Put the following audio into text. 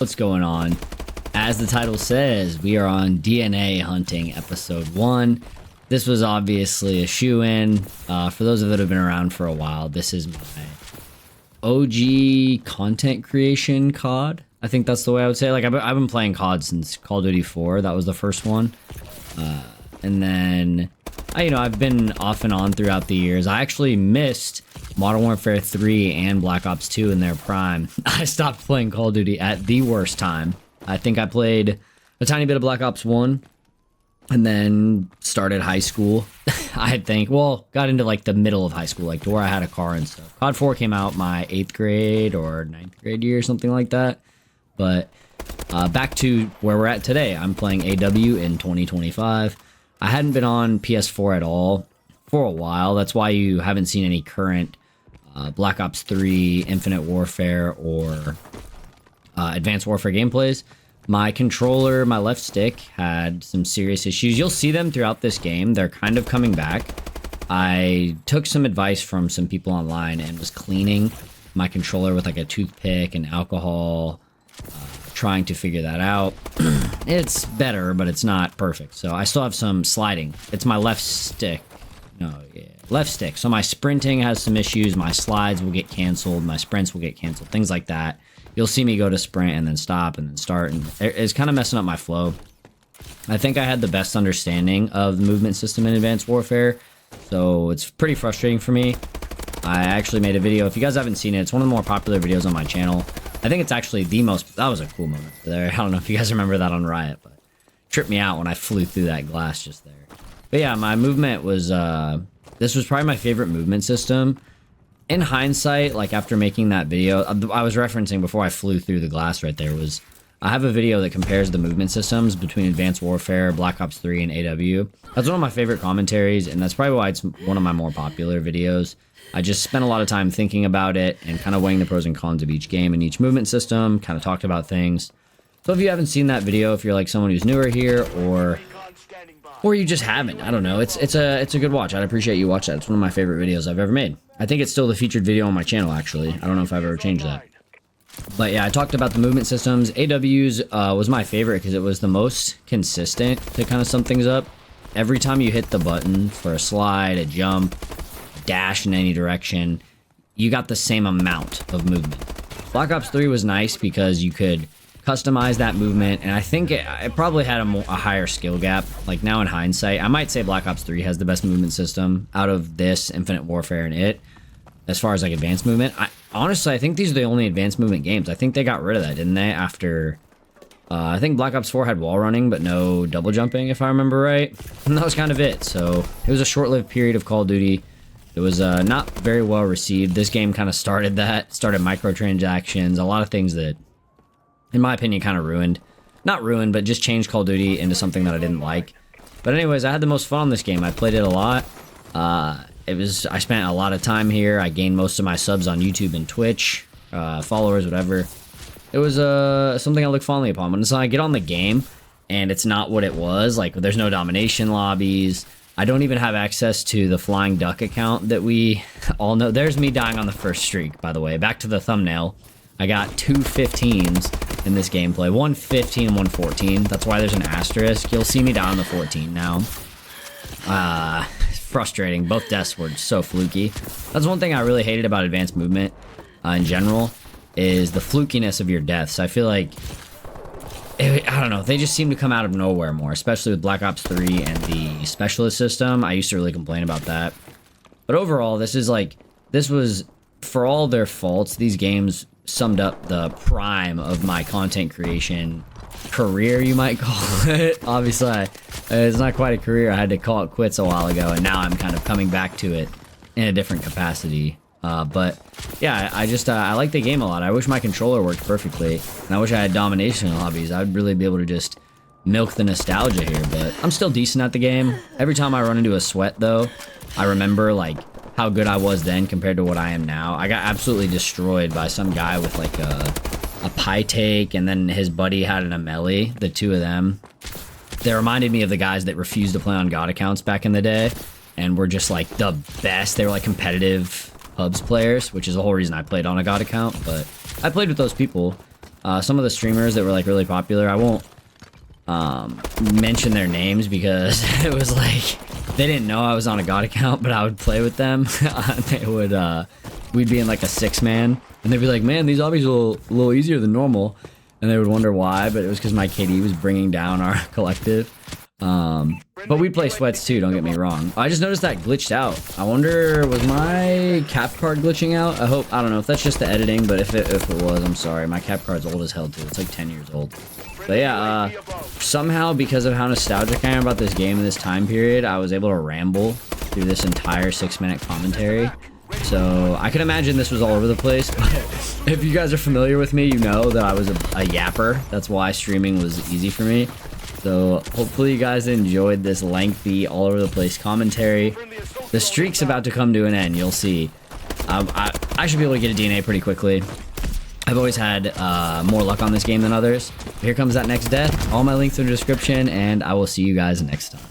What's going on? As the title says, we are on DNA hunting episode 1. This was obviously a shoe-in. For those of you that have been around for a while, this is my OG content creation COD. I think that's the way I would say it. Like, I've been playing COD since Call of Duty 4. That was the first one. And then, I've been off and on throughout the years. I actually missed Modern Warfare 3 and Black Ops 2 in their prime. I stopped playing Call of Duty at the worst time. I think I played a tiny bit of Black Ops 1 and then started high school. Got into like the middle of high school, like to where I had a car and stuff. COD 4 came out my 8th grade or 9th grade year, something like that. But back to where we're at today. I'm playing AW in 2025. I hadn't been on PS4 at all for a while. That's why you haven't seen any current Black Ops 3, Infinite Warfare, or Advanced Warfare gameplays. My controller, my left stick, had some serious issues. You'll see them throughout this game. They're kind of coming back. I took some advice from some people online and was cleaning my controller with like a toothpick and alcohol, trying to figure that out. It's better, but it's not perfect. So I still have some sliding. It's my left stick. Left stick. So my sprinting has some issues. My slides will get canceled. My sprints will get canceled. Things like that. You'll see me go to sprint and then stop and then start. And it's kind of messing up my flow. I think I had the best understanding of the movement system in Advanced Warfare. So it's pretty frustrating for me. I actually made a video. If you guys haven't seen it, it's one of the more popular videos on my channel. I think it's actually the most... That was a cool moment there. I don't know if you guys remember that on Riot, but it tripped me out when I flew through that glass just there. But yeah, my movement was... This was probably my favorite movement system. In hindsight, like after making that video, I was referencing before I flew through the glass right there was... I have a video that compares the movement systems between Advanced Warfare, Black Ops 3, and AW. That's one of my favorite commentaries, and that's probably why it's one of my more popular videos. I just spent a lot of time thinking about it and kind of weighing the pros and cons of each game and each movement system, kind of talked about things. So if you haven't seen that video, if you're like someone who's newer here or you just haven't, I don't know, it's a good watch. I'd appreciate you watch that. It's one of my favorite videos I've ever made. I think it's still the featured video on my channel, actually. I don't know if I've ever changed that. But yeah, I talked about the movement systems. AW's was my favorite because it was the most consistent to kind of sum things up. Every time you hit the button for a slide, a jump, dash in any direction, you got the same amount of movement. Black Ops 3 was nice because you could customize that movement, and I think it probably had a higher skill gap. Like now in hindsight, I might say Black Ops 3 has the best movement system out of this, Infinite Warfare, and it. As far as like advanced movement, honestly, I think these are the only advanced movement games. I think they got rid of that, didn't they? After, I think Black Ops 4 had wall running, but no double jumping, if I remember right. And that was kind of it. So it was a short-lived period of Call of Duty. It was not very well received. This game kind of started microtransactions, a lot of things that, in my opinion, kind of not ruined, but just changed Call of Duty into something that I didn't like. But anyways, I had the most fun on this game. I played it a lot. I spent a lot of time here. I gained most of my subs on YouTube and Twitch, followers, whatever. It was something I look fondly upon. When I get on the game and it's not what it was, like there's no domination lobbies. I don't even have access to the Flying Duck account that we all know. There's me dying on the first streak, by the way. Back to the thumbnail. I got 2 15s in this gameplay. 1 15 and 1 14. That's why there's an asterisk. You'll see me down on the 14 now. Frustrating. Both deaths were so fluky. That's one thing I really hated about advanced movement in general, is the flukiness of your deaths. I feel like, I don't know, they just seem to come out of nowhere more, especially with Black Ops 3 and the specialist system. I used to really complain about that. But overall, this was, for all their faults, these games summed up the prime of my content creation career, you might call it. Obviously, it's not quite a career. I had to call it quits a while ago, and now I'm kind of coming back to it in a different capacity. But yeah, I like the game a lot. I wish my controller worked perfectly, and I wish I had domination lobbies. I'd really be able to just milk the nostalgia here, but I'm still decent at the game. Every time I run into a sweat, though, I remember like how good I was then compared to what I am now. I got absolutely destroyed by some guy with like a pie take, and then his buddy had an Amelie, the two of them. They reminded me of the guys that refused to play on God accounts back in the day, and were just like the best. They were like competitive hubs players, which is the whole reason I played on a God account, but I played with those people. Some of the streamers that were like really popular, I won't mention their names because it was like they didn't know I was on a God account, but I would play with them. They would we'd be in like a 6-man, and they'd be like, man, these obbies are a little easier than normal, and they would wonder why, but it was because my KD was bringing down our collective. But we'd play sweats too, don't get me wrong. I just noticed that glitched out. I wonder, was my cap card glitching out? I don't know if that's just the editing, but if it was, I'm sorry. My cap card's old as hell too. It's like 10 years old. But yeah, somehow because of how nostalgic I am about this game and this time period, I was able to ramble through this entire 6-minute commentary. So I can imagine this was all over the place, but if you guys are familiar with me, you know that I was a yapper. That's why streaming was easy for me. So hopefully you guys enjoyed this lengthy, all over the place commentary. The streak's about to come to an end, you'll see. I should be able to get a DNA pretty quickly. I've always had more luck on this game than others. Here comes that next death. All my links in the description, and I will see you guys next time.